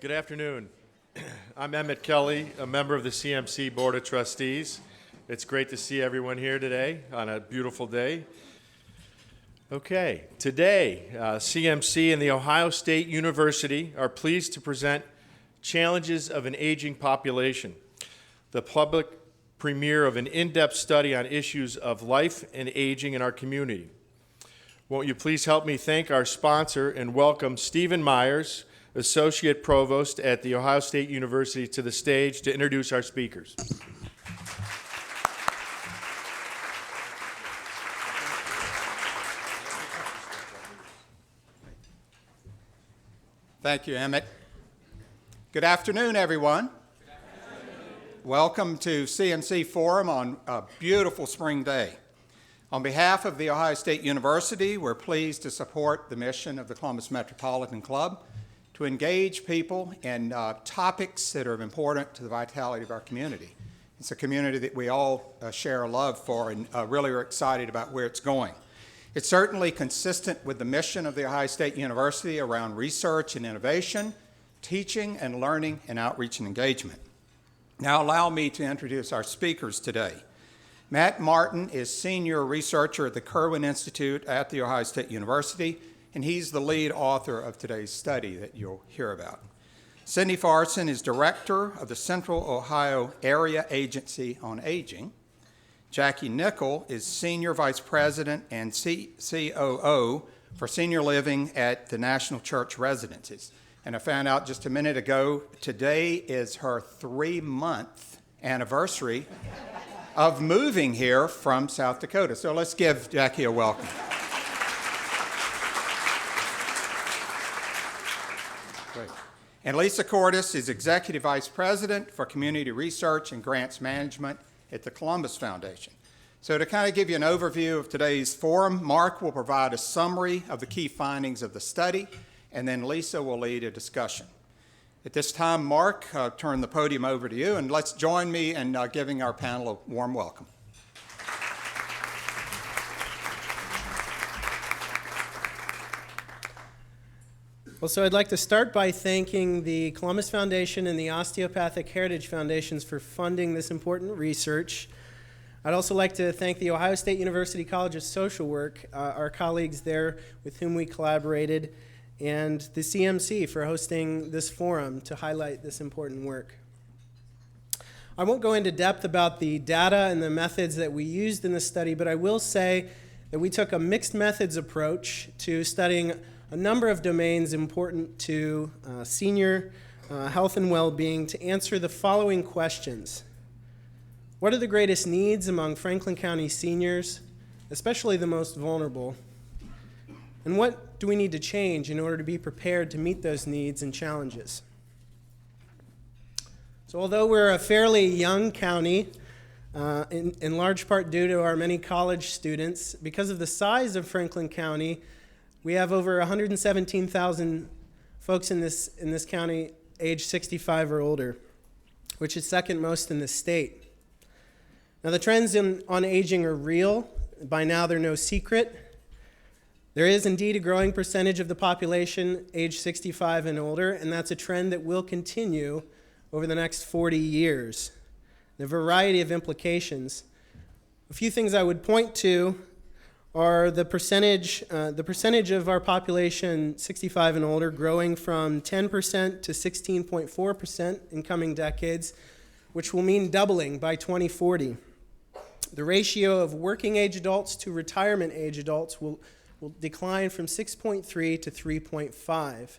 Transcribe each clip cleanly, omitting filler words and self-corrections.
Good afternoon. I'm Emmett Kelly, a member of the CMC Board of Trustees. It's great to see everyone here today on a beautiful day. Okay, today, CMC and The Ohio State University are pleased to present Challenges of an Aging Population, the public premiere of an in-depth study on issues of life and aging in our community. Won't you please help me thank our sponsor and welcome Stephen Myers, Associate Provost at The Ohio State University, to the stage to introduce our speakers. Thank you, Emmett. Good afternoon, everyone. Good afternoon. Welcome to CMC Forum on a beautiful spring day. On behalf of The Ohio State University, we're pleased to support the mission of the Columbus Metropolitan Club to engage people in topics that are important to the vitality of our community. It's a community that we all share a love for and really are excited about where it's going. It's certainly consistent with the mission of The Ohio State University around research and innovation, teaching and learning, and outreach and engagement. Now allow me to introduce our speakers today. Matt Martin is Senior Researcher at the Kirwan Institute at The Ohio State University, and he's the lead author of today's study that you'll hear about. Cindy Farson is Director of the Central Ohio Area Agency on Aging. Jacci Nickell is Senior Vice President and COO for Senior Living at the National Church Residences. And I found out just a minute ago, today is her 3-month anniversary of moving here from South Dakota. So let's give Jacci a welcome. Great. And Lisa Courtice is Executive Vice President for Community Research and Grants Management at the Columbus Foundation. So to kind of give you an overview of today's forum, Mark will provide a summary of the key findings of the study, and then Lisa will lead a discussion. At this time, Mark, turn the podium over to you, and let's join me in giving our panel a warm welcome. Well, so I'd like to start by thanking the Columbus Foundation and the Osteopathic Heritage Foundations for funding this important research. I'd also like to thank the Ohio State University College of Social Work, our colleagues there with whom we collaborated, and the CMC for hosting this forum to highlight this important work. I won't go into depth about the data and the methods that we used in the study, but I will say that we took a mixed methods approach to studying a number of domains important to senior health and well-being to answer the following questions. What are the greatest needs among Franklin County seniors, especially the most vulnerable? And what do we need to change in order to be prepared to meet those needs and challenges? So although we're a fairly young county, in large part due to our many college students, because of the size of Franklin County, we have over 117,000 folks in this county age 65 or older, which is second most in the state. Now the trends on aging are real. By now they're no secret. There is indeed a growing percentage of the population age 65 and older, and that's a trend that will continue over the next 40 years. There are a variety of implications. A few things I would point to are the percentage of our population 65 and older growing from 10% to 16.4% in coming decades, which will mean doubling by 2040. The ratio of working age adults to retirement age adults will decline from 6.3 to 3.5.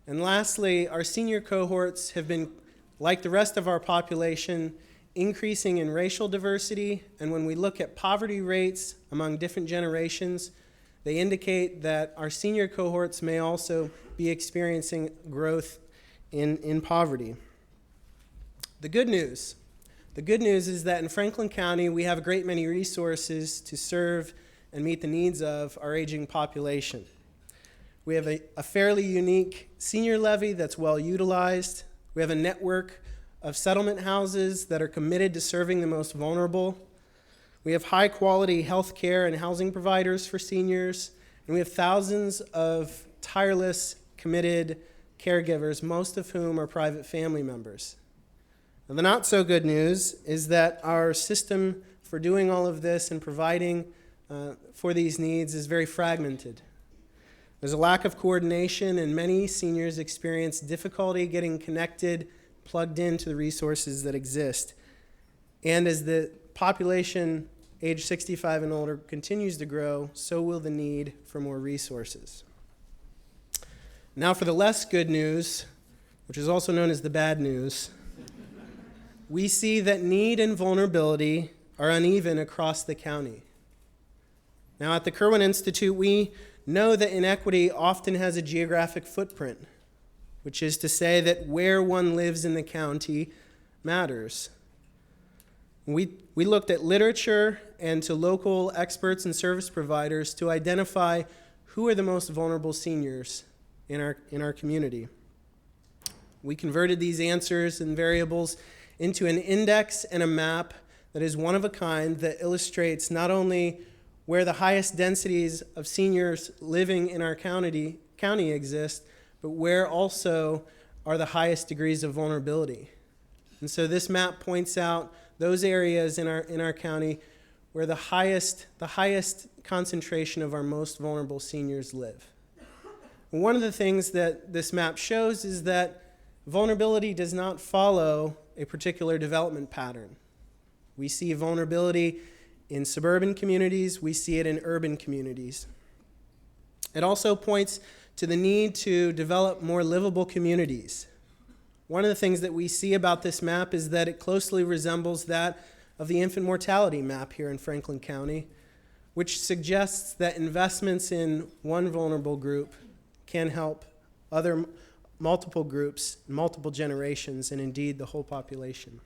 And lastly, our senior cohorts have been, like the rest of our population, increasing in racial diversity, and when we look at poverty rates among different generations, they indicate that our senior cohorts may also be experiencing growth in poverty. The good news is that in Franklin County, we have a great many resources to serve and meet the needs of our aging population. We have a fairly unique senior levy that's well utilized. We have a network of settlement houses that are committed to serving the most vulnerable. We have high quality health care and housing providers for seniors, and we have thousands of tireless, committed caregivers, most of whom are private family members. Now, the not so good news is that our system for doing all of this and providing for these needs is very fragmented. There's a lack of coordination, and many seniors experience difficulty getting connected, plugged into the resources that exist. And as the population age 65 and older continues to grow, so will the need for more resources. Now for the less good news, which is also known as the bad news, we see that need and vulnerability are uneven across the county. Now at the Kirwan Institute, we know that inequity often has a geographic footprint, which is to say that where one lives in the county matters. We looked at literature and to local experts and service providers to identify who are the most vulnerable seniors in our community. We converted these answers and variables into an index and a map that is one of a kind that illustrates not only where the highest densities of seniors living in our county exist, but where also are the highest degrees of vulnerability. And so this map points out those areas in our county where the highest concentration of our most vulnerable seniors live. And one of the things that this map shows is that vulnerability does not follow a particular development pattern. We see vulnerability in suburban communities, we see it in urban communities. It also points to the need to develop more livable communities. One of the things that we see about this map is that it closely resembles that of the infant mortality map here in Franklin County, which suggests that investments in one vulnerable group can help other multiple groups, multiple generations, and indeed the whole population.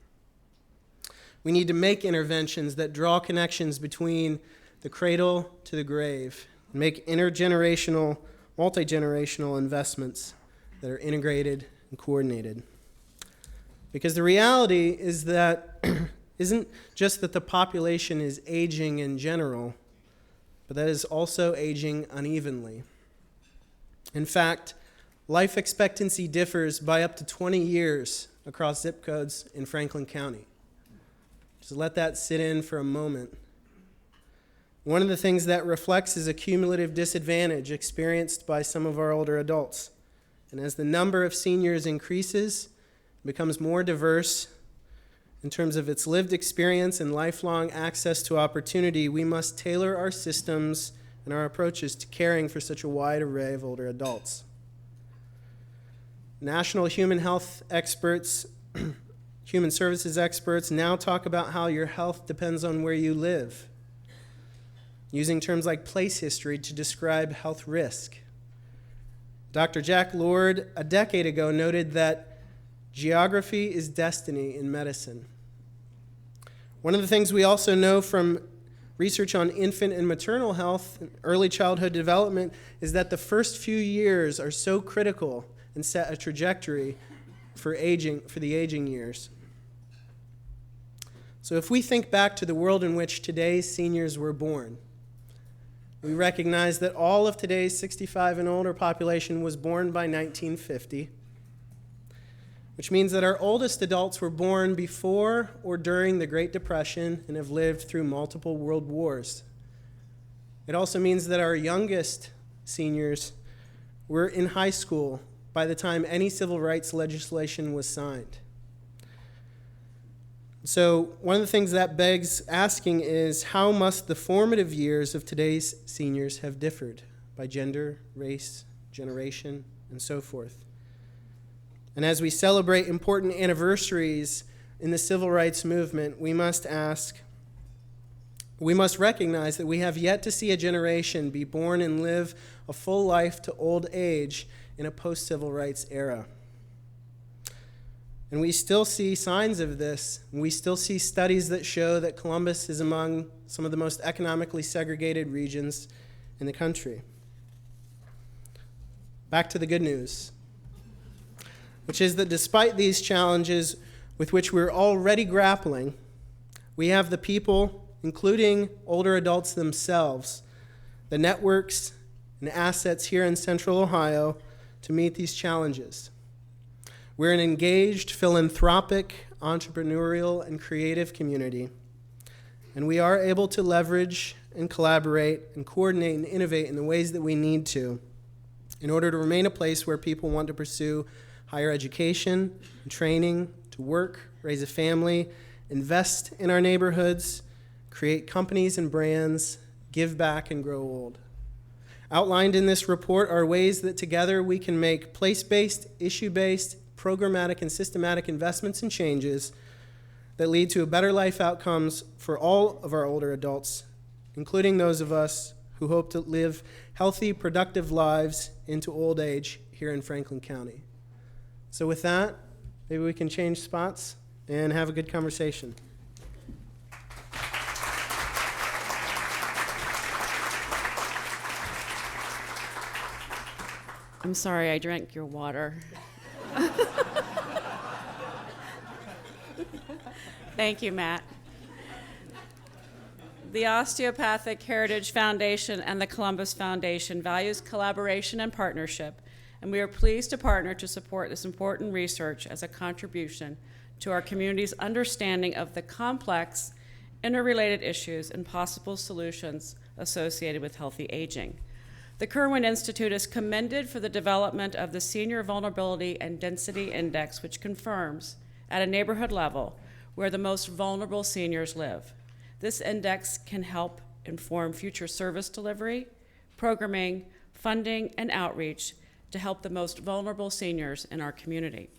We need to make interventions that draw connections between the cradle to the grave, and make intergenerational, multi-generational investments that are integrated and coordinated. Because the reality is that isn't just that the population is aging in general, but that is also aging unevenly. In fact, life expectancy differs by up to 20 years across zip codes in Franklin County. Just let that sit in for a moment. One of the things that reflects is a cumulative disadvantage experienced by some of our older adults. And as the number of seniors increases, becomes more diverse in terms of its lived experience and lifelong access to opportunity, we must tailor our systems and our approaches to caring for such a wide array of older adults. National human health experts, human services experts now talk about how your health depends on where you live, using terms like place history to describe health risk. Dr. Jack Lord, a decade ago, noted that geography is destiny in medicine. One of the things we also know from research on infant and maternal health and early childhood development is that the first few years are so critical and set a trajectory for the aging years. So if we think back to the world in which today's seniors were born, we recognize that all of today's 65 and older population was born by 1950, which means that our oldest adults were born before or during the Great Depression and have lived through multiple world wars. It also means that our youngest seniors were in high school by the time any civil rights legislation was signed. So one of the things that begs asking is, how must the formative years of today's seniors have differed by gender, race, generation, and so forth? And as we celebrate important anniversaries in the civil rights movement, we must recognize that we have yet to see a generation be born and live a full life to old age in a post-civil rights era. And we still see signs of this. We still see studies that show that Columbus is among some of the most economically segregated regions in the country. Back to the good news, which is that despite these challenges with which we're already grappling, we have the people, including older adults themselves, the networks and assets here in Central Ohio to meet these challenges. We're an engaged, philanthropic, entrepreneurial, and creative community, and we are able to leverage and collaborate and coordinate and innovate in the ways that we need to in order to remain a place where people want to pursue higher education and training, to work, raise a family, invest in our neighborhoods, create companies and brands, give back, and grow old. Outlined in this report are ways that together we can make place-based, issue-based, programmatic, and systematic investments and changes that lead to better life outcomes for all of our older adults, including those of us who hope to live healthy, productive lives into old age here in Franklin County. So with that, maybe we can change spots and have a good conversation. I'm sorry, I drank your water. Thank you, Matt. The Osteopathic Heritage Foundation and the Columbus Foundation values collaboration and partnership, and we are pleased to partner to support this important research as a contribution to our community's understanding of the complex, interrelated issues and possible solutions associated with healthy aging. The Kirwan Institute is commended for the development of the Senior Vulnerability and Density Index, which confirms, at a neighborhood level, where the most vulnerable seniors live. This index can help inform future service delivery, programming, funding, and outreach to help the most vulnerable seniors in our community.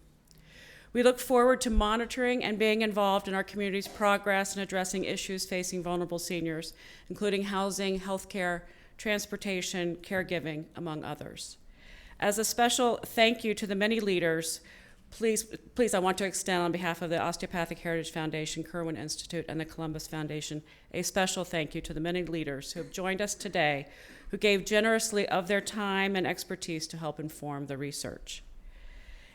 We look forward to monitoring and being involved in our community's progress in addressing issues facing vulnerable seniors, including housing, healthcare, transportation, caregiving, among others. As a special thank you to the many leaders, please, I want to extend on behalf of the Osteopathic Heritage Foundation, Kirwan Institute, and the Columbus Foundation, a special thank you to the many leaders who have joined us today, who gave generously of their time and expertise to help inform the research.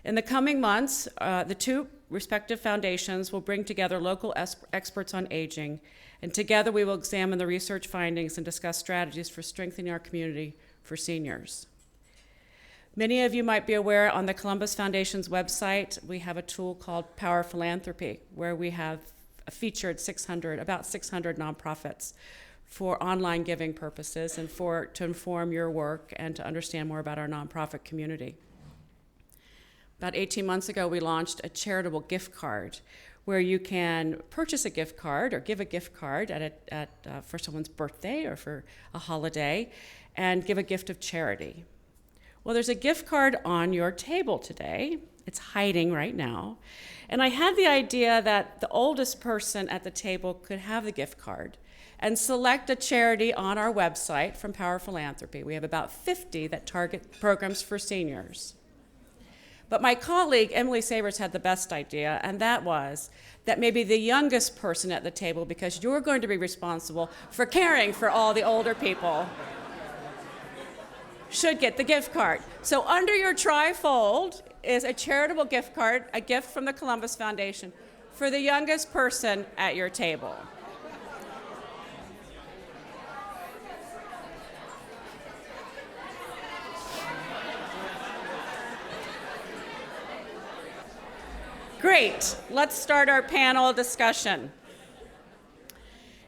In the coming months, the two respective foundations will bring together local experts on aging, and together we will examine the research findings and discuss strategies for strengthening our community for seniors. Many of you might be aware on the Columbus Foundation's website, we have a tool called Power Philanthropy, where we have featured about 600 nonprofits for online giving purposes and to inform your work and to understand more about our nonprofit community. About 18 months ago, we launched a charitable gift card where you can purchase a gift card or give a gift card for someone's birthday or for a holiday and give a gift of charity. Well, there's a gift card on your table today. It's hiding right now. And I had the idea that the oldest person at the table could have the gift card and select a charity on our website from Power Philanthropy. We have about 50 that target programs for seniors. But my colleague, Emily Sabers, had the best idea, and that was that maybe the youngest person at the table, because you're going to be responsible for caring for all the older people, should get the gift card. So under your trifold is a charitable gift card, a gift from the Columbus Foundation, for the youngest person at your table. Great, let's start our panel discussion.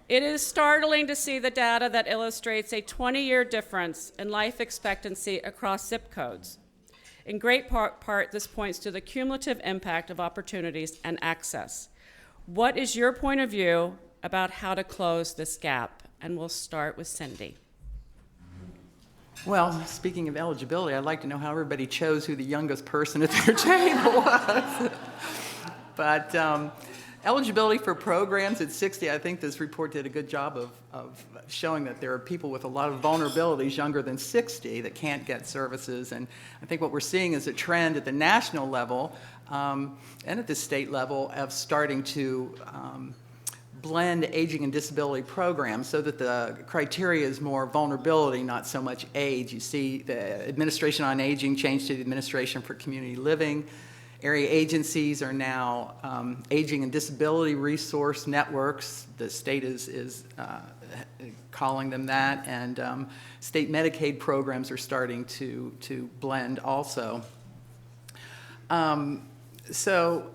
It is startling to see the data that illustrates a 20-year difference in life expectancy across zip codes. In great part, this points to the cumulative impact of opportunities and access. What is your point of view about how to close this gap? And we'll start with Cindy. Well, speaking of eligibility, I'd like to know how everybody chose who the youngest person at their table was. But eligibility for programs at 60, I think this report did a good job of showing that there are people with a lot of vulnerabilities younger than 60 that can't get services. And I think what we're seeing is a trend at the national level and at the state level of starting to blend aging and disability programs so that the criteria is more vulnerability, not so much age. You see the Administration on Aging changed to the Administration for Community Living. area agencies are now aging and disability resource networks. The state is calling them that, and state Medicaid programs are starting to blend also. So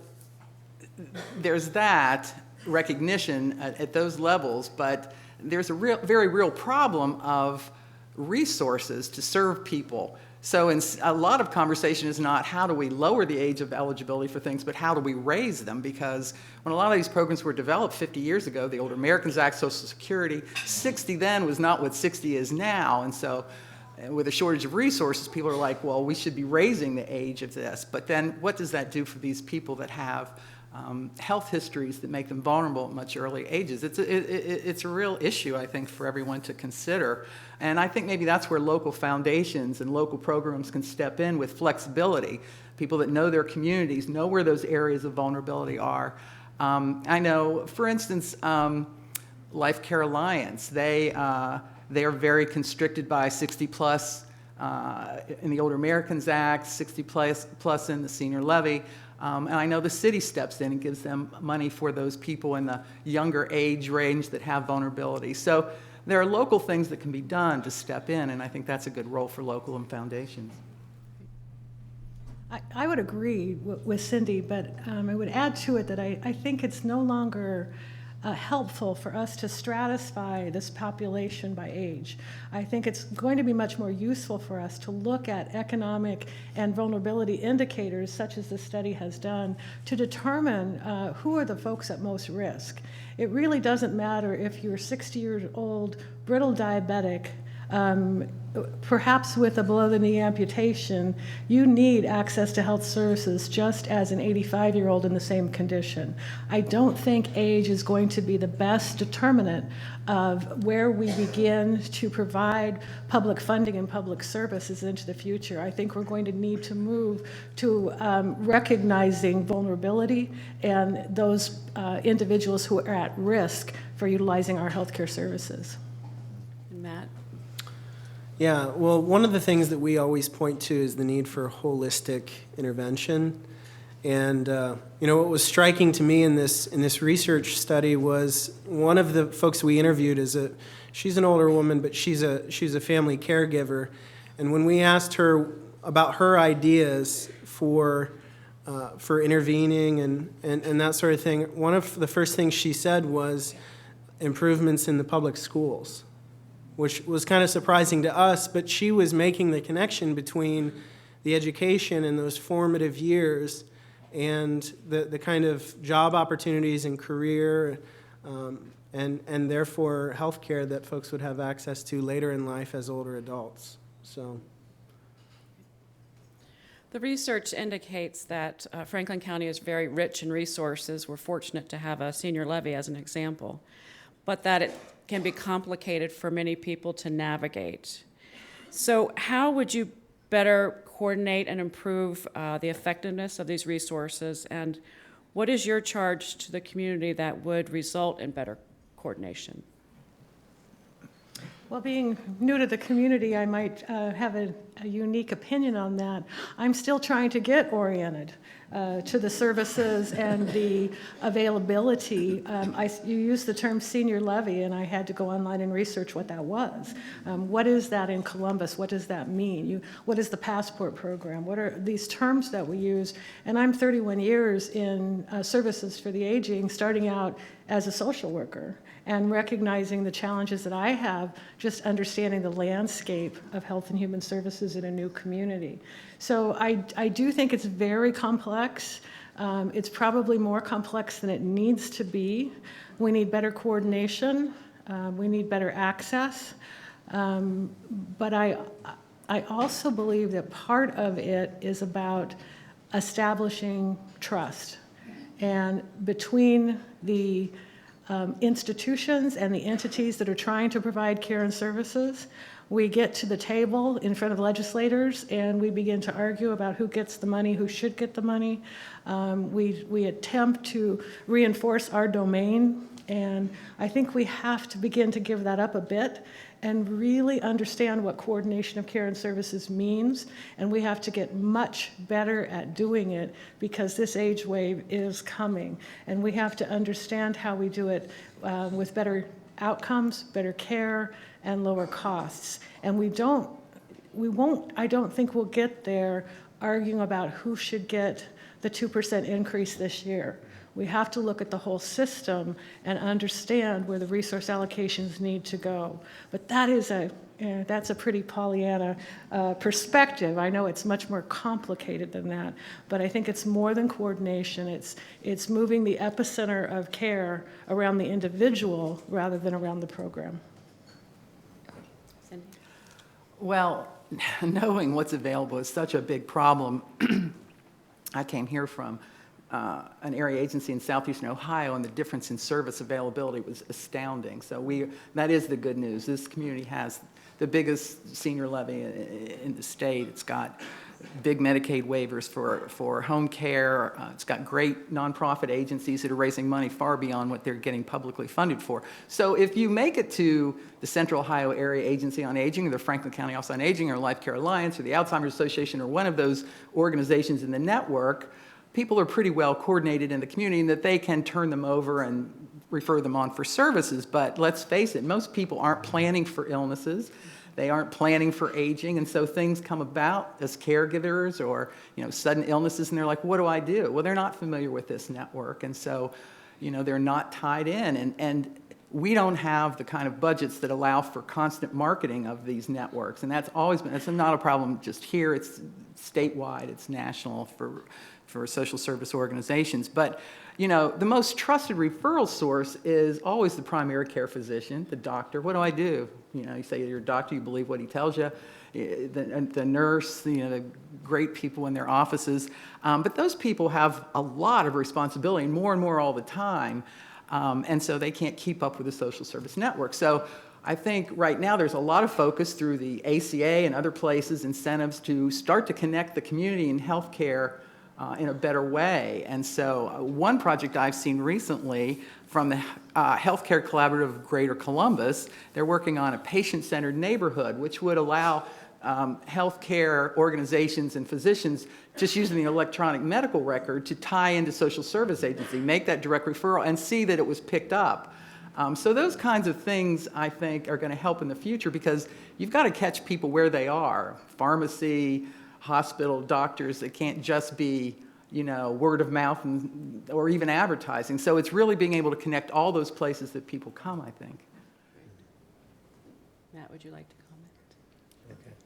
there's that recognition at those levels, but there's a very real problem of resources to serve people. So a lot of conversation is not how do we lower the age of eligibility for things, but how do we raise them? Because when a lot of these programs were developed 50 years ago, the Older Americans Act, Social Security, 60 then was not what 60 is now. And so with a shortage of resources, people are like, well, we should be raising the age of this. But then what does that do for these people that have health histories that make them vulnerable at much early ages? It's a real issue, I think, for everyone to consider. And I think maybe that's where local foundations and local programs can step in with flexibility. People that know their communities, know where those areas of vulnerability are. I know, for instance, Life Care Alliance, they are very constricted by 60 plus in the Older Americans Act, 60 plus in the senior levy. And I know the city steps in and gives them money for those people in the younger age range that have vulnerability. So there are local things that can be done to step in, and I think that's a good role for local and foundations. I would agree with Cindy, but I would add to it that I think it's no longer helpful for us to stratify this population by age. I think it's going to be much more useful for us to look at economic and vulnerability indicators, such as this study has done, to determine who are the folks at most risk. It really doesn't matter if you're 60 years old, brittle diabetic, perhaps with a below-the-knee amputation. You need access to health services just as an 85-year-old in the same condition. I don't think age is going to be the best determinant of where we begin to provide public funding and public services into the future. I think we're going to need to move to recognizing vulnerability and those individuals who are at risk for utilizing our healthcare services. Matt? Yeah, well, one of the things that we always point to is the need for holistic intervention. And what was striking to me in this research study was one of the folks we interviewed she's an older woman, but she's a family caregiver. And when we asked her about her ideas for intervening and that sort of thing, one of the first things she said was improvements in the public schools, which was kind of surprising to us, but she was making the connection between the education and those formative years and the kind of job opportunities and career and therefore health care that folks would have access to later in life as older adults. So, The research indicates that Franklin County is very rich in resources. We're fortunate to have a senior levy as an example, but that it can be complicated for many people to navigate. So how would you better coordinate and improve the effectiveness of these resources, and what is your charge to the community that would result in better coordination? Well, being new to the community, I might have a unique opinion on that. I'm still trying to get oriented to the services and the availability. You used the term senior levy, and I had to go online and research what that was. What is that in Columbus? What does that mean? What is the passport program? What are these terms that we use? And I'm 31 years in services for the aging, starting out as a social worker and recognizing the challenges that I have, just understanding the landscape of health and human services in a new community. So I do think it's very complex. It's probably more complex than it needs to be. We need better coordination. We need better access. But I also believe that part of it is about establishing trust. And between the institutions and the entities that are trying to provide care and services, we get to the table in front of legislators and we begin to argue about who gets the money, who should get the money. We attempt to reinforce our domain, and I think we have to begin to give that up a bit and really understand what coordination of care and services means. And we have to get much better at doing it because this age wave is coming. And we have to understand how we do it with better outcomes, better care, and lower costs. And I don't think we'll get there arguing about who should get the 2% increase this year. We have to look at the whole system and understand where the resource allocations need to go. But that's a pretty Pollyanna perspective. I know it's much more complicated than that, but I think it's more than coordination. It's moving the epicenter of care around the individual rather than around the program. Cindy? Well, knowing what's available is such a big problem. I came here from an area agency in southeastern Ohio, and the difference in service availability was astounding. So that is the good news. This community has the biggest senior levy in the state. It's got big Medicaid waivers for home care. It's got great nonprofit agencies that are raising money far beyond what they're getting publicly funded for. So if you make it to the Central Ohio Area Agency on Aging, or the Franklin County Office on Aging, or Life Care Alliance, or the Alzheimer's Association, or one of those organizations in the network, people are pretty well coordinated in the community and that they can turn them over and refer them on for services. But let's face it, most people aren't planning for illnesses. They aren't planning for aging, and so things come about as caregivers or sudden illnesses, and they're like, what do I do? Well, they're not familiar with this network, and so they're not tied in. And we don't have the kind of budgets that allow for constant marketing of these networks, and that's not a problem just here. It's statewide, it's national for social service organizations. But the most trusted referral source is always the primary care physician, the doctor. What do I do? You say to your doctor, you believe what he tells you. The nurse, the great people in their offices. But those people have a lot of responsibility, and more all the time. And so they can't keep up with the social service network. So I think right now there's a lot of focus through the ACA and other places, incentives to start to connect the community and healthcare in a better way. And so one project I've seen recently from the Healthcare Collaborative of Greater Columbus, they're working on a patient-centered neighborhood, which would allow healthcare organizations and physicians just using the electronic medical record to tie into social service agency, make that direct referral, and see that it was picked up. So those kinds of things, I think, are going to help in the future because you've got to catch people where they are. Pharmacy, hospital, doctors, it can't just be word of mouth or even advertising. So it's really being able to connect all those places that people come, I think. Matt, would you like to comment? Okay.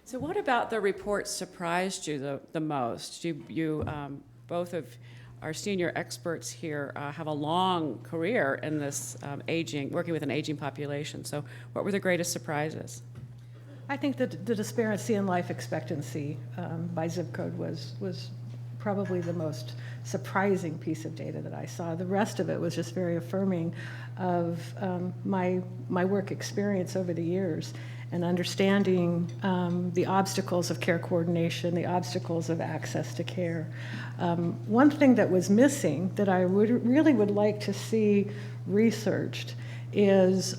So what about the report surprised you the most? You both of our senior experts here have a long career in this working with an aging population. So what were the greatest surprises? I think that the disparity in life expectancy by zip code was probably the most surprising piece of data that I saw. The rest of it was just very affirming of my work experience over the years and understanding the obstacles of care coordination, the obstacles of access to care. One thing that was missing that I really would like to see researched is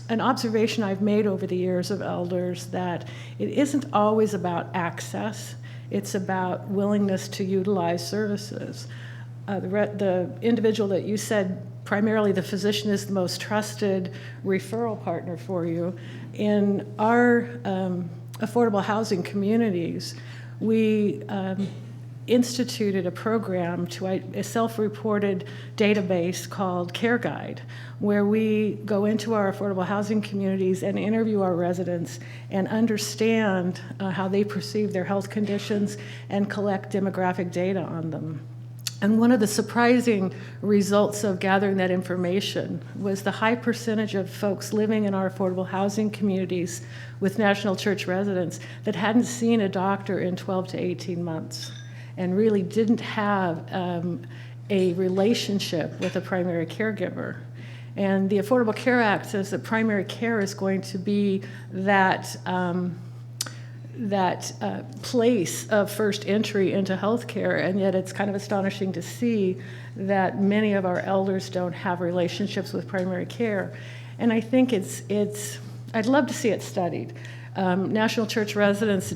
an observation I've made over the years of elders that it isn't always about access. It's about willingness to utilize services. The individual that you said, primarily the physician is the most trusted referral partner for you. In our affordable housing communities, we instituted a program to a self-reported database called Care Guide, where we go into our affordable housing communities and interview our residents and understand how they perceive their health conditions and collect demographic data on them. And one of the surprising results of gathering that information was the high percentage of folks living in our affordable housing communities with National Church residents that hadn't seen a doctor in 12 to 18 months and really didn't have a relationship with a primary caregiver. And the Affordable Care Act says that primary care is going to be that place of first entry into healthcare, and yet it's kind of astonishing to see that many of our elders don't have relationships with primary care. And I think it's I'd love to see it studied. National Church Residents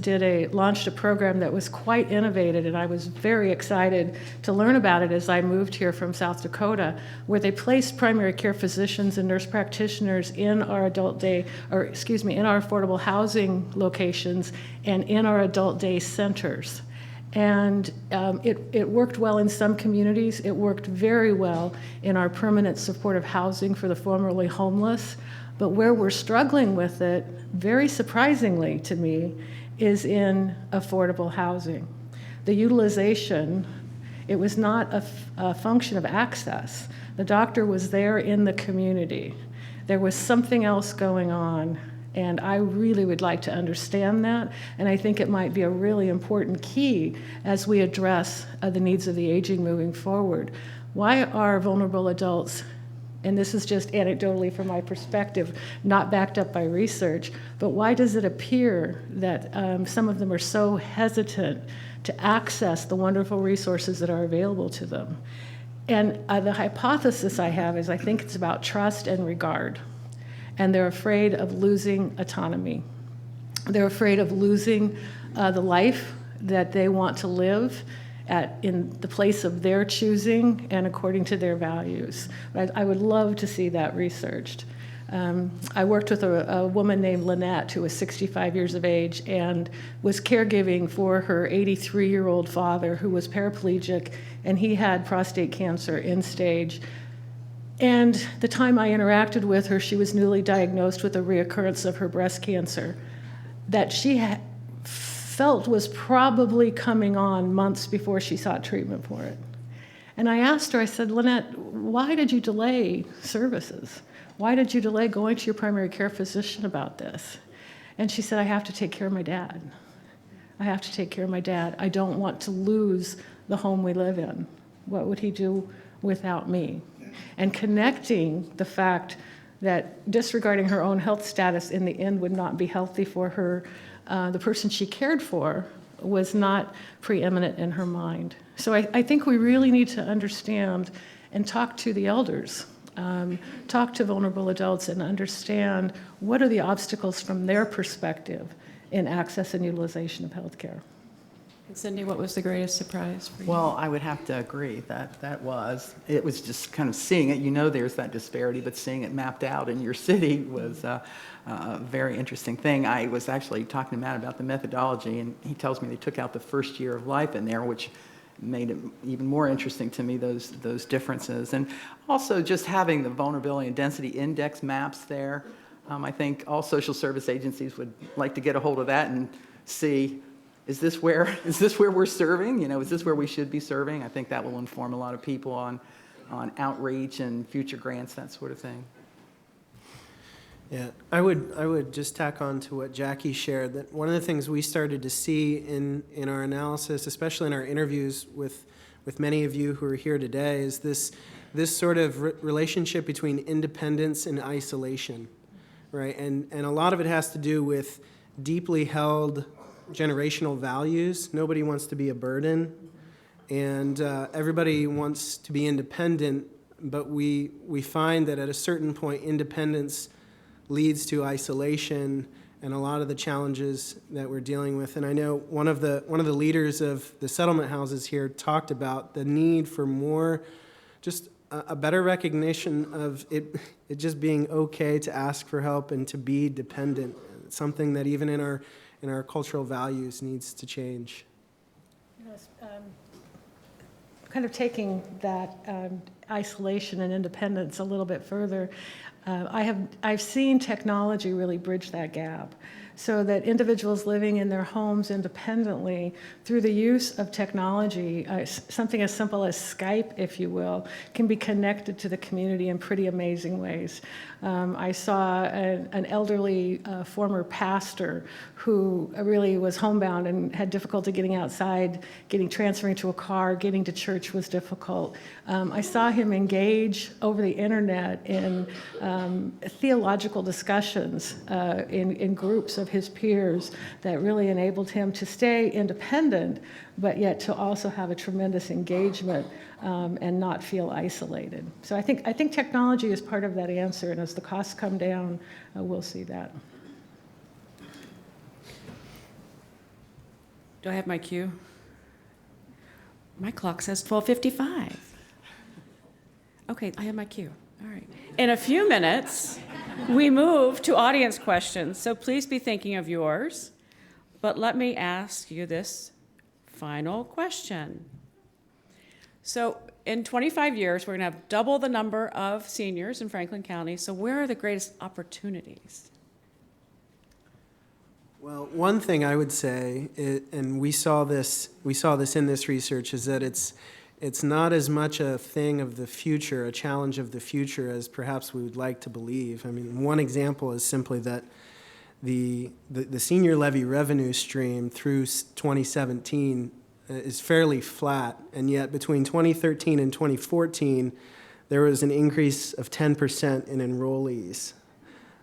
launched a program that was quite innovative, and I was very excited to learn about it as I moved here from South Dakota, where they placed primary care physicians and nurse practitioners in our in our affordable housing locations and in our adult day centers. And it worked well in some communities. It worked very well in our permanent supportive housing for the formerly homeless. But where we're struggling with it, very surprisingly to me, is in affordable housing. The utilization, it was not a function of access. The doctor was there in the community. There was something else going on, and I really would like to understand that, and I think it might be a really important key as we address the needs of the aging moving forward. Why are vulnerable adults, and this is just anecdotally from my perspective, not backed up by research, but why does it appear that some of them are so hesitant to access the wonderful resources that are available to them? And the hypothesis I have is I think it's about trust and regard. And they're afraid of losing autonomy. They're afraid of losing the life that they want to live in the place of their choosing and according to their values. But I would love to see that researched. I worked with a woman named Lynette who was 65 years of age and was caregiving for her 83-year-old father who was paraplegic, and he had prostate cancer in stage. And the time I interacted with her, she was newly diagnosed with a reoccurrence of her breast cancer that she felt was probably coming on months before she sought treatment for it. And I asked her, I said, Lynette, why did you delay services? Why did you delay going to your primary care physician about this? And she said, I have to take care of my dad. I have to take care of my dad. I don't want to lose the home we live in. What would he do without me? And connecting the fact that disregarding her own health status in the end would not be healthy for her, the person she cared for was not preeminent in her mind. So I think we really need to understand and talk to the elders, talk to vulnerable adults and understand what are the obstacles from their perspective in access and utilization of health care. And Cindy, what was the greatest surprise for you? Well, I would have to agree that it was just kind of seeing it. You know there's that disparity, but seeing it mapped out in your city was a very interesting thing. I was actually talking to Matt about the methodology, and he tells me they took out the first year of life in there, which made it even more interesting to me, those differences. And also just having the vulnerability and density index maps there. I think all social service agencies would like to get a hold of that and see, is this where we're serving? Is this where we should be serving? I think that will inform a lot of people on outreach and future grants, that sort of thing. Yeah, I would just tack on to what Jackie shared, that one of the things we started to see in our analysis, especially in our interviews with many of you who are here today, is this sort of relationship between independence and isolation, right? And a lot of it has to do with deeply held generational values. Nobody wants to be a burden, and everybody wants to be independent, but we find that at a certain point, independence leads to isolation and a lot of the challenges that we're dealing with. And I know one of the leaders of the settlement houses here talked about the need for more, just a better recognition of it just being okay to ask for help and to be dependent. It's something that even in our cultural values needs to change. Kind of taking that isolation and independence a little bit further, I've seen technology really bridge that gap, so that individuals living in their homes independently through the use of technology, something as simple as Skype, if you will, can be connected to the community in pretty amazing ways. I saw an elderly former pastor who really was homebound and had difficulty getting outside, transferring to a car, getting to church was difficult. I saw him engage over the internet in theological discussions in groups of of his peers that really enabled him to stay independent, but yet to also have a tremendous engagement and not feel isolated. So I think technology is part of that answer, and as the costs come down, we'll see that. Do I have my cue? My clock says 12:55. Okay, I have my cue. All right. In a few minutes, we move to audience questions, so please be thinking of yours. But let me ask you this final question. So in 25 years, we're going to have double the number of seniors in Franklin County, so where are the greatest opportunities? Well, one thing I would say, and we saw this in this research, is that it's not as much a thing of the future, a challenge of the future, as perhaps we would like to believe. I mean, one example is simply that the senior levy revenue stream through 2017 is fairly flat, and yet between 2013 and 2014, there was an increase of 10% in enrollees.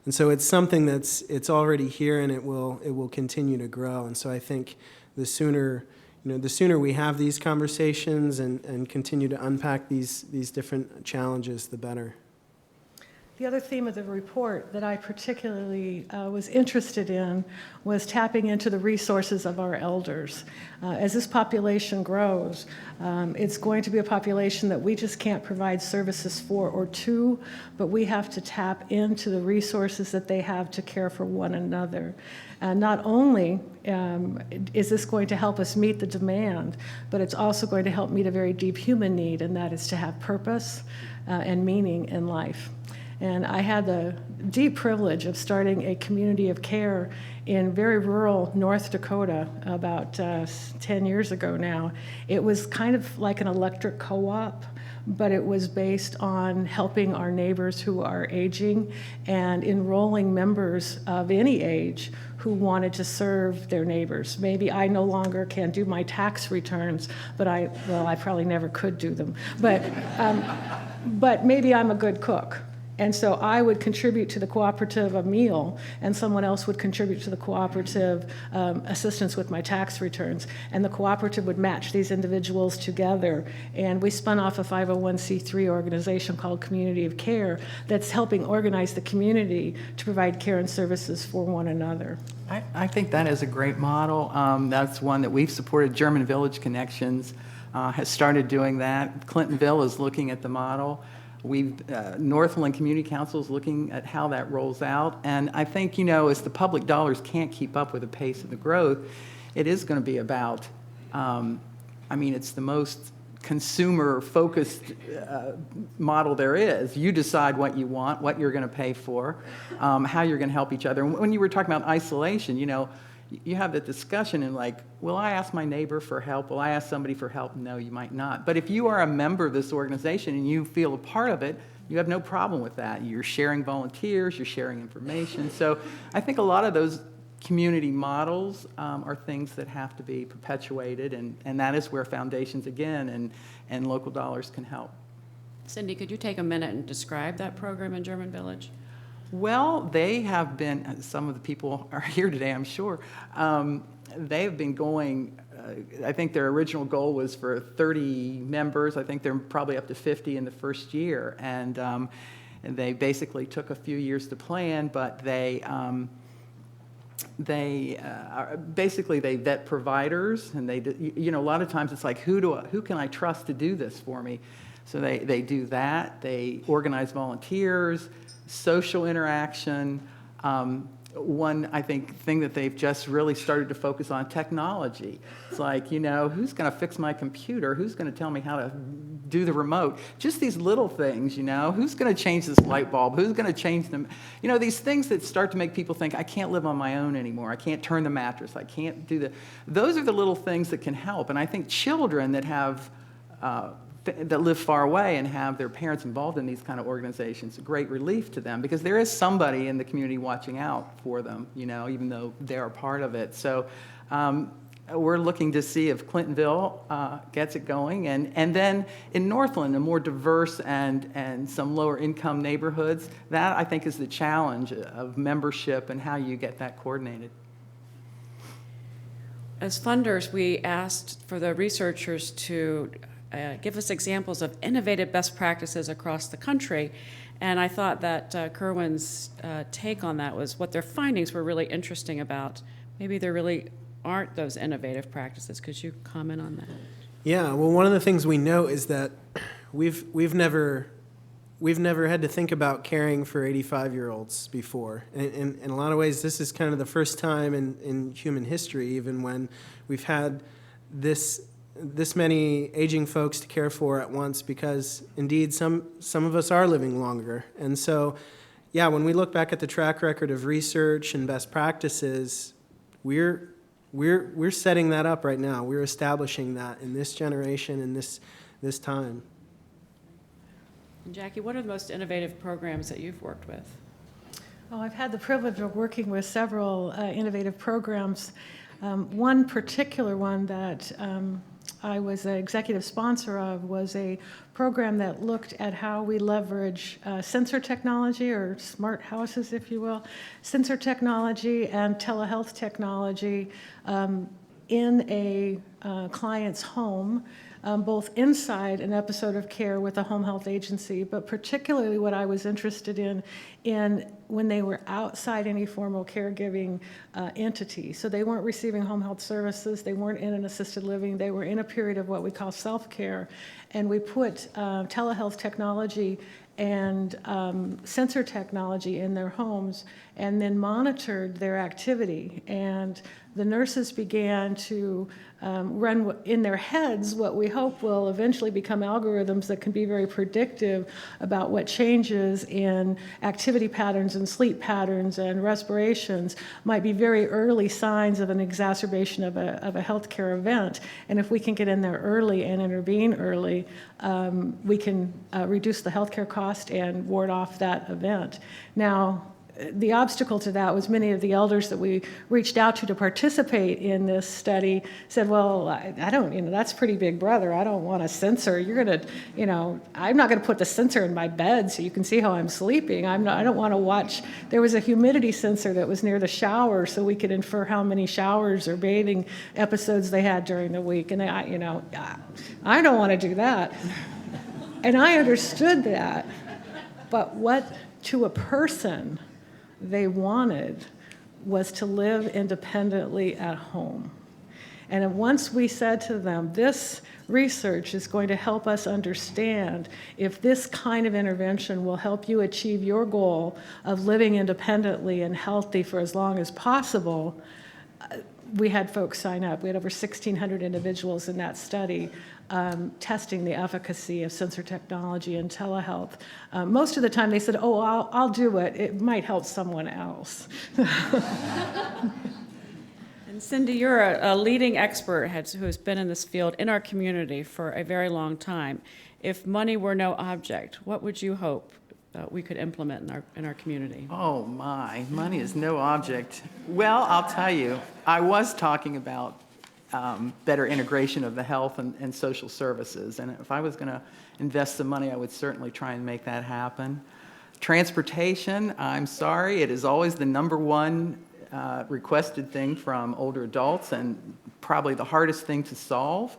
And so it's something it's already here, and it will continue to grow. And so I think the sooner we have these conversations and continue to unpack these different challenges, the better. The other theme of the report that I particularly was interested in was tapping into the resources of our elders. As this population grows, it's going to be a population that we just can't provide services for or to, but we have to tap into the resources that they have to care for one another. And not only is this going to help us meet the demand, but it's also going to help meet a very deep human need, and that is to have purpose and meaning in life. And I had the deep privilege of starting a community of care in very rural North Dakota about 10 years ago now. It was kind of like an electric co-op, but it was based on helping our neighbors who are aging and enrolling members of any age who wanted to serve their neighbors. Maybe I no longer can do my tax returns, but I probably never could do them. But maybe I'm a good cook. And so I would contribute to the cooperative a meal, and someone else would contribute to the cooperative assistance with my tax returns. And the cooperative would match these individuals together. And we spun off a 501c3 organization called Community of Care that's helping organize the community to provide care and services for one another. I think that is a great model. That's one that we've supported. German Village Connections has started doing that. Clintonville is looking at the model. Northland Community Council is looking at how that rolls out. And I think, as the public dollars can't keep up with the pace of the growth, it is going to be about, it's the most consumer-focused model there is. You decide what you want, what you're going to pay for, how you're going to help each other. And when you were talking about isolation, you have that discussion and will I ask my neighbor for help? Will I ask somebody for help? No, you might not. But if you are a member of this organization and you feel a part of it, you have no problem with that. You're sharing volunteers, you're sharing information. So I think a lot of those community models are things that have to be perpetuated, and that is where foundations, again, and local dollars can help. Cindy, could you take a minute and describe that program in German Village? Well, they have been, some of the people are here today, I'm sure. They have been going, I think their original goal was for 30 members. I think they're probably up to 50 in the first year. And they basically took a few years to plan, but they vet providers, and a lot of times it's like, who can I trust to do this for me? So they do that. They organize volunteers, social interaction. One, I think, thing that they've just really started to focus on, technology. It's like, who's going to fix my computer? Who's going to tell me how to do the remote? Just these little things, who's going to change this light bulb? Who's going to change them? These things that start to make people think, I can't live on my own anymore. I can't turn the mattress. I can't do those are the little things that can help. And I think children that have that live far away and have their parents involved in these kind of organizations, a great relief to them, because there is somebody in the community watching out for them, even though they're a part of it. So we're looking to see if Clintonville gets it going. And then in Northland, a more diverse and some lower income neighborhoods, that I think is the challenge of membership and how you get that coordinated. As funders, we asked for the researchers to give us examples of innovative best practices across the country. And I thought that Kirwan's take on that was what their findings were really interesting about. Maybe there really aren't those innovative practices. Could you comment on that? Yeah, well, one of the things we know is that we've never had to think about caring for 85-year-olds before. And in a lot of ways, this is kind of the first time in human history, even when we've had this many aging folks to care for at once, because indeed some of us are living longer. And so, yeah, when we look back at the track record of research and best practices, we're setting that up right now. We're establishing that in this generation and this time. And Jackie, what are the most innovative programs that you've worked with? Oh, I've had the privilege of working with several innovative programs. One particular one that I was an executive sponsor of was a program that looked at how we leverage sensor technology, or smart houses, if you will, sensor technology and telehealth technology in a client's home, both inside an episode of care with a home health agency, but particularly what I was interested in when they were outside any formal caregiving entity. So they weren't receiving home health services, they weren't in an assisted living, they were in a period of what we call self-care. And we put telehealth technology and sensor technology in their homes and then monitored their activity. And the nurses began to run in their heads what we hope will eventually become algorithms that can be very predictive about what changes in activity patterns and sleep patterns and respirations might be very early signs of an exacerbation of a healthcare event. And if we can get in there early and intervene early, we can reduce the healthcare cost and ward off that event. Now, the obstacle to that was many of the elders that we reached out to participate in this study said, well, I don't, that's pretty big brother. I don't want a sensor. You're going to, I'm not going to put the sensor in my bed so you can see how I'm sleeping. I don't want to watch. There was a humidity sensor that was near the shower so we could infer how many showers or bathing episodes they had during the week. And I don't want to do that. And I understood that. But what to a person they wanted was to live independently at home. And once we said to them, this research is going to help us understand if this kind of intervention will help you achieve your goal of living independently and healthy for as long as possible, we had folks sign up. We had over 1,600 individuals in that study testing the efficacy of sensor technology and telehealth. Most of the time they said, oh, I'll do it. It might help someone else. And Cindy, you're a leading expert who has been in this field in our community for a very long time. If money were no object, what would you hope we could implement in our community? Oh my, money is no object. Well, I'll tell you, I was talking about better integration of the health and social services. And if I was going to invest some money, I would certainly try and make that happen. Transportation, I'm sorry, it is always the number one requested thing from older adults and probably the hardest thing to solve.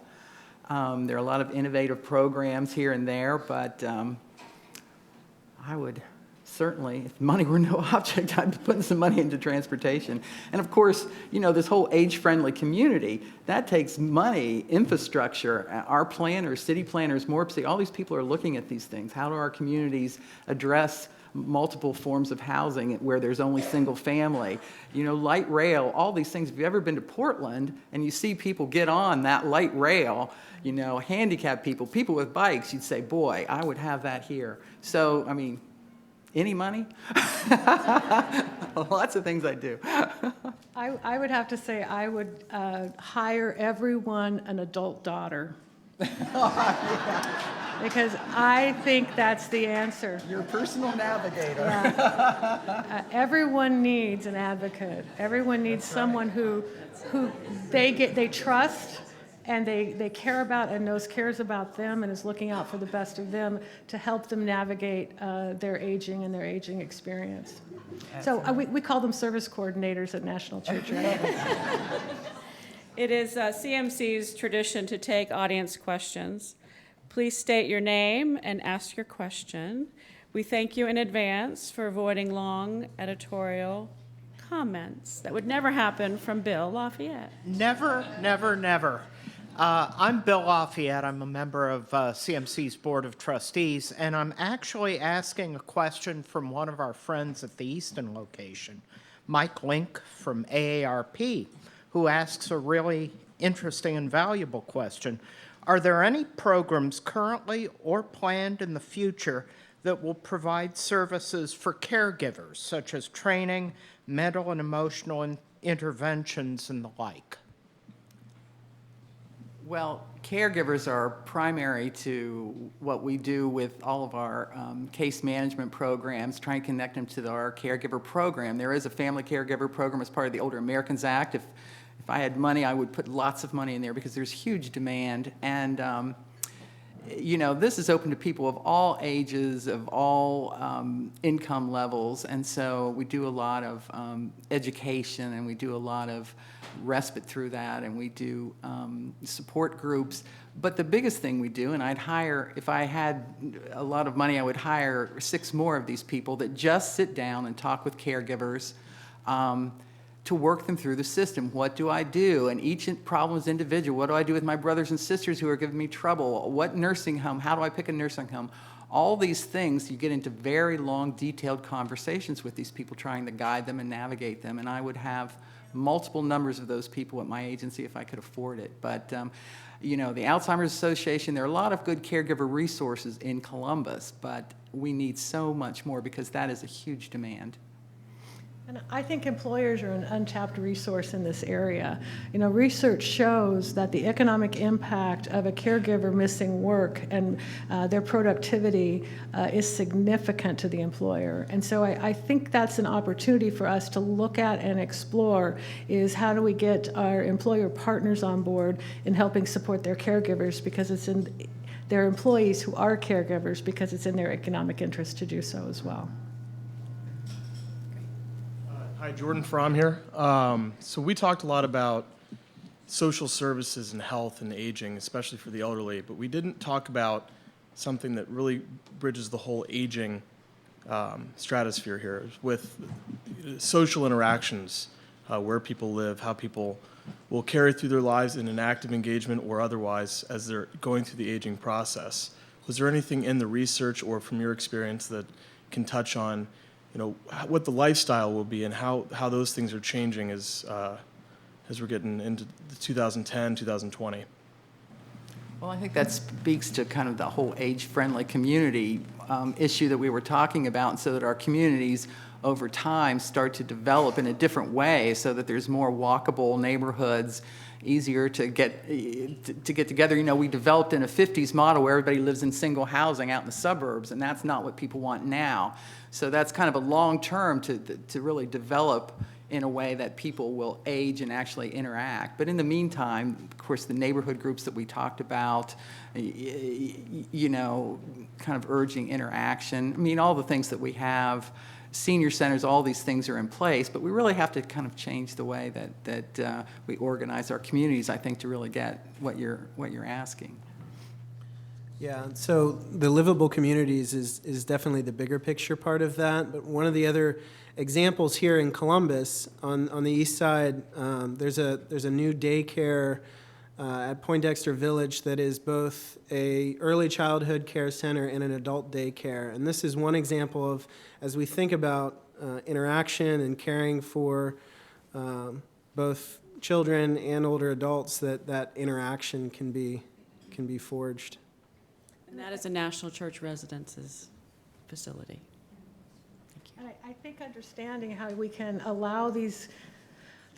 There are a lot of innovative programs here and there, but I would certainly, if money were no object, I'd be putting some money into transportation. And of course, this whole age-friendly community, that takes money, infrastructure. Our planners, city planners, MORPC, all these people are looking at these things. How do our communities address multiple forms of housing where there's only single family? Light rail, all these things. If you've ever been to Portland and you see people get on that light rail, handicapped people with bikes, you'd say, boy, I would have that here. So, any money? Lots of things I do. I would have to say I would hire everyone an adult daughter. Yeah. because I think that's the answer. Your personal navigator. Everyone needs an advocate. Everyone needs someone who they trust and they care about and cares about them and is looking out for the best of them to help them navigate their aging and their aging experience. So we call them service coordinators at National Church, right? It is CMC's tradition to take audience questions. Please state your name and ask your question. We thank you in advance for avoiding long editorial comments. That would never happen from Bill Lafayette. Never, never, never. I'm Bill Lafayette. I'm a member of CMC's Board of Trustees, and I'm actually asking a question from one of our friends at the Easton location, Mike Link from AARP, who asks a really interesting and valuable question. Are there any programs currently or planned in the future that will provide services for caregivers, such as training, mental and emotional interventions, and the like? Well, caregivers are primary to what we do with all of our case management programs, trying to connect them to our caregiver program. There is a family caregiver program as part of the Older Americans Act. If I had money, I would put lots of money in there because there's huge demand. And, you know, this is open to people of all ages, of all income levels. And so we do a lot of education, and we do a lot of respite through that, and we do support groups. But the biggest thing we do, and I'd hire, if I had a lot of money, I would hire 6 more of these people that just sit down and talk with caregivers to work them through the system. What do I do? And each problem is individual. What do I do with my brothers and sisters who are giving me trouble? What nursing home? How do I pick a nursing home? All these things, you get into very long, detailed conversations with these people, trying to guide them and navigate them. And I would have multiple numbers of those people at my agency if I could afford it. But, you know, the Alzheimer's Association, there are a lot of good caregiver resources in Columbus, but we need so much more because that is a huge demand. And I think employers are an untapped resource in this area. You know, research shows that the economic impact of a caregiver missing work and their productivity is significant to the employer. And so I think that's an opportunity for us to look at and explore, is how do we get our employer partners on board in helping support their caregivers, because it's in their employees who are caregivers, because it's in their economic interest to do so as well. Hi, Jordan Fromm here. So we talked a lot about social services and health and aging, especially for the elderly, but we didn't talk about something that really bridges the whole aging stratosphere here with social interactions, where people live, how people will carry through their lives in an active engagement or otherwise as they're going through the aging process. Was there anything in the research or from your experience that can touch on, you know, what the lifestyle will be and how those things are changing as we're getting into the 2010, 2020? Well, I think that speaks to kind of the whole age-friendly community issue that we were talking about, and so that our communities over time start to develop in a different way so that there's more walkable neighborhoods, easier to get together. You know, we developed in a 50s model where everybody lives in single housing out in the suburbs, and that's not what people want now. So that's kind of a long term to really develop in a way that people will age and actually interact. But in the meantime, of course, the neighborhood groups that we talked about, you know, kind of urging interaction. I mean, all the things that we have, senior centers, all these things are in place, but we really have to kind of change the way that we organize our communities, I think, to really get what you're asking. Yeah, so the livable communities is definitely the bigger picture part of that. But one of the other examples here in Columbus, on the east side, there's a new daycare at Poindexter Village that is both a early childhood care center and an adult daycare. And this is one example of, as we think about interaction and caring for both children and older adults, that interaction can be forged. And that is a National Church Residences facility. And I think understanding how we can allow the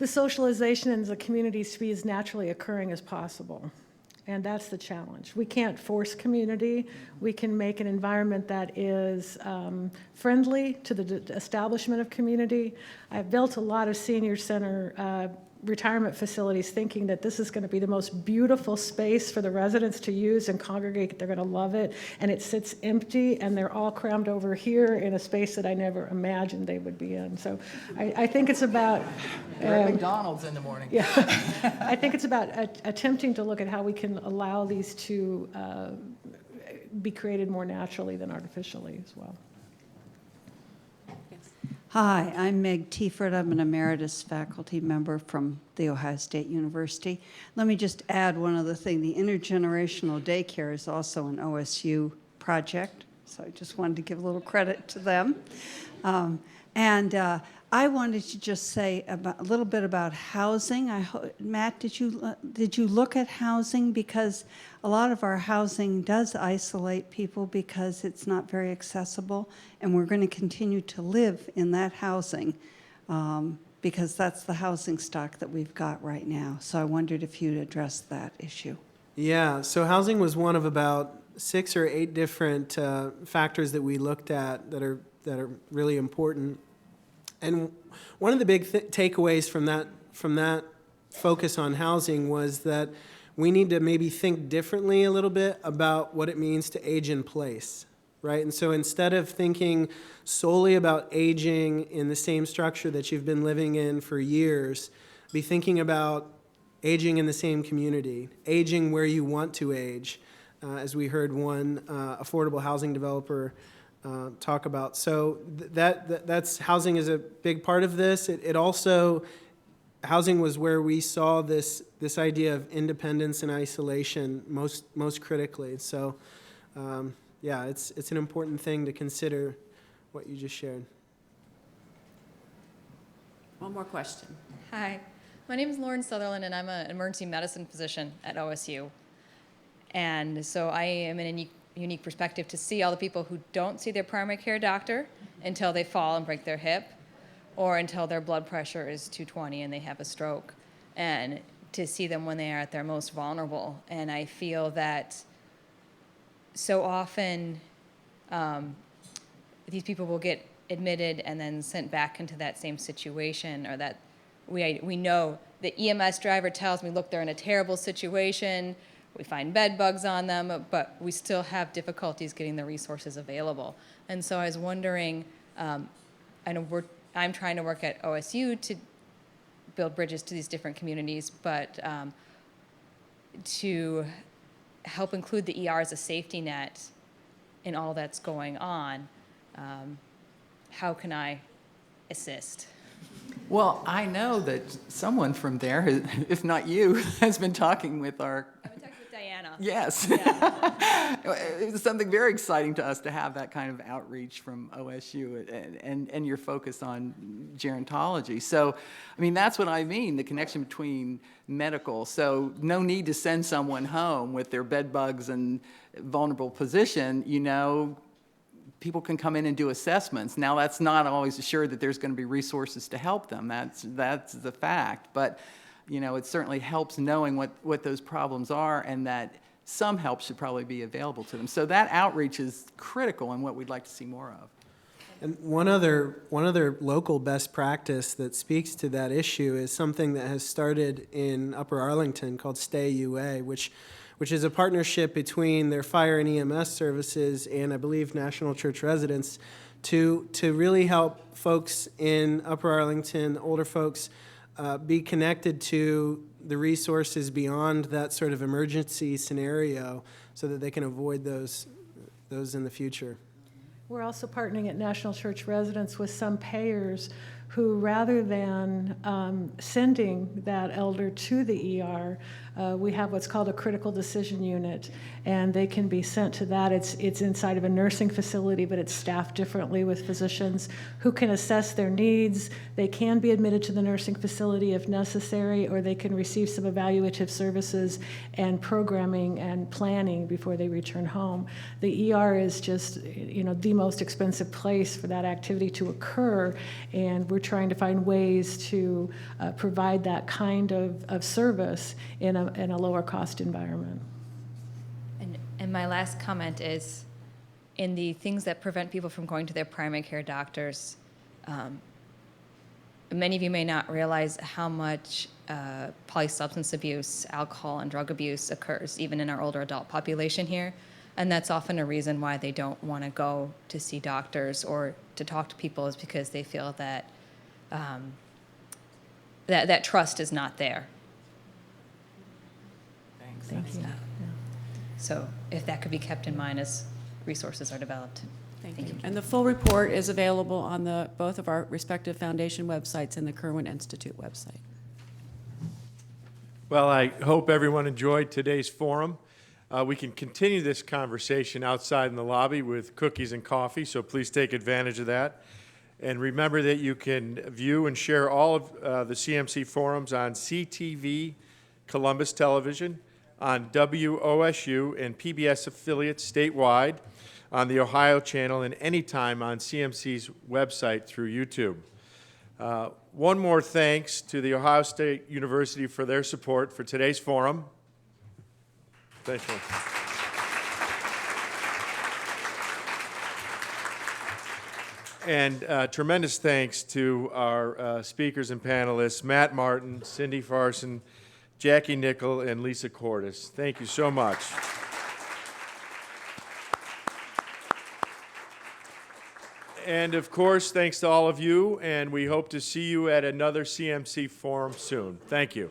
socialization in the communities to be as naturally occurring as possible. And that's the challenge. We can't force community. We can make an environment that is friendly to the establishment of community. I've built a lot of senior center retirement facilities thinking that this is going to be the most beautiful space for the residents to use and congregate. They're going to love it. And it sits empty, and they're all crammed over here in a space that I never imagined they would be in. So I think it's about... They're at McDonald's in the morning. Yeah, I think it's about attempting to look at how we can allow these to be created more naturally than artificially as well. Hi, I'm Meg Tiefert. I'm an emeritus faculty member from The Ohio State University. Let me just add one other thing. The intergenerational daycare is also an OSU project, so I just wanted to give a little credit to them. I wanted to just say a little bit about housing. Matt, did you look at housing? Because a lot of our housing does isolate people because it's not very accessible, and we're going to continue to live in that housing because that's the housing stock that we've got right now. So I wondered if you'd address that issue. Yeah, so housing was one of about 6 or 8 different factors that we looked at that are really important. And one of the big takeaways from that focus on housing was that we need to maybe think differently a little bit about what it means to age in place, right? And so instead of thinking solely about aging in the same structure that you've been living in for years, be thinking about aging in the same community, aging where you want to age, as we heard one affordable housing developer talk about. So that's housing is a big part of this. It also, housing was where we saw this idea of independence and isolation most critically. So yeah, it's an important thing to consider what you just shared. One more question. Hi, my name is Lauren Sutherland, and I'm an emergency medicine physician at OSU. And so I am in a unique perspective to see all the people who don't see their primary care doctor until they fall and break their hip, or until their blood pressure is 220 and they have a stroke, and to see them when they are at their most vulnerable. And I feel that so often these people will get admitted and then sent back into that same situation, or that we know the EMS driver tells me, look, they're in a terrible situation. We find bed bugs on them, but we still have difficulties getting the resources available. And so I was wondering, I know I'm trying to work at OSU to build bridges to these different communities, but to help include the ER as a safety net in all that's going on, how can I assist? Well, I know that someone from there, if not you, has been talking with our... I've been talking with Diana. Yes. Yeah. It was something very exciting to us to have that kind of outreach from OSU and your focus on gerontology. So, I mean, that's what I mean, the connection between medical. So no need to send someone home with their bed bugs and vulnerable position, you know. People can come in and do assessments. Now, that's not always assured that there's going to be resources to help them. That's the fact. But, you know, it certainly helps knowing what those problems are, and that some help should probably be available to them. So that outreach is critical and what we'd like to see more of. And one other local best practice that speaks to that issue is something that has started in Upper Arlington called Stay UA, which is a partnership between their fire and EMS services and, I believe, National Church Residents to really help folks in Upper Arlington, older folks, be connected to the resources beyond that sort of emergency scenario so that they can avoid those in the future. We're also partnering at National Church Residents with some payers who, rather than sending that elder to the ER, we have what's called a critical decision unit, and they can be sent to that. It's inside of a nursing facility, but it's staffed differently with physicians who can assess their needs. They can be admitted to the nursing facility if necessary, or they can receive some evaluative services and programming and planning before they return home. The ER is just, the most expensive place for that activity to occur, and we're trying to find ways to provide that kind of service in a lower cost environment. And my last comment is, in the things that prevent people from going to their primary care doctors, many of you may not realize how much polysubstance abuse, alcohol, and drug abuse occurs even in our older adult population here. And that's often a reason why they don't want to go to see doctors or to talk to people, is because they feel that that trust is not there. Thank you. So if that could be kept in mind as resources are developed. Thank you. And the full report is available on both of our respective foundation websites and the Kirwan Institute website. Well, I hope everyone enjoyed today's forum. We can continue this conversation outside in the lobby with cookies and coffee, so please take advantage of that. And remember that you can view and share all of the CMC forums on CTV Columbus Television, on WOSU and PBS affiliates statewide, on the Ohio channel, and anytime on CMC's website through YouTube. One more thanks to the Ohio State University for their support for today's forum. Thank you. And tremendous thanks to our speakers and panelists, Matt Martin, Cindy Farson, Jacci Nickell, and Lisa Courtice. Thank you so much. And of course, thanks to all of you, and we hope to see you at another CMC forum soon. Thank you.